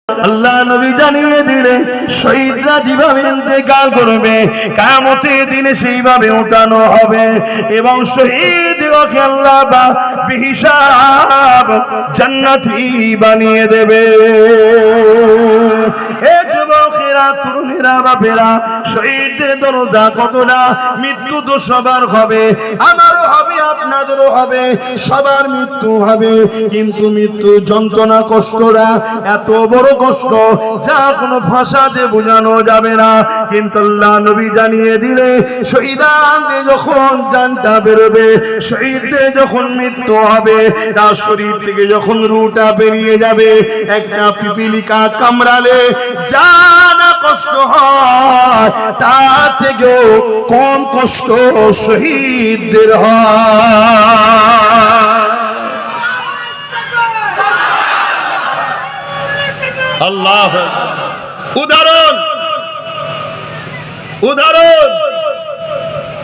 আল্লাহ নবী জানিয়ে দিলেন শহীদরা যেভাবে ইন্তেকাল করবে কিয়ামতের দিনে সেইভাবে উঠানো হবে এবং শহীদকে আল্লাহ বেহিসাব জান্নাতি বানিয়ে দেবে। এ যুবকেরা, তরুণেরা, বাপেরা, শহীদের দরজা কতটা! মৃত্যু তো সবার হবে, আমারও হবে, আপনাদেরও হবে, সবার মৃত্যু হবে, কিন্তু মৃত্যু যন্ত্রণা কষ্টটা এত বড় কষ্ট যা কোনো ভাষাতে বোঝানো যাবে না। কিন্তু আল্লাহ নবী জানিয়ে দিলে শহীদদের যখন জানটা বেরোবে, শহীদদের যখন মৃত্যু হবে, তার শরীর থেকে যখন রুটা বেরিয়ে যাবে, একটা পিপিলিকা কামড়ালে যা না কষ্ট হয় তার থেকেও কম কষ্ট শহীদদের হয়। আল্লাহ উদাহরণ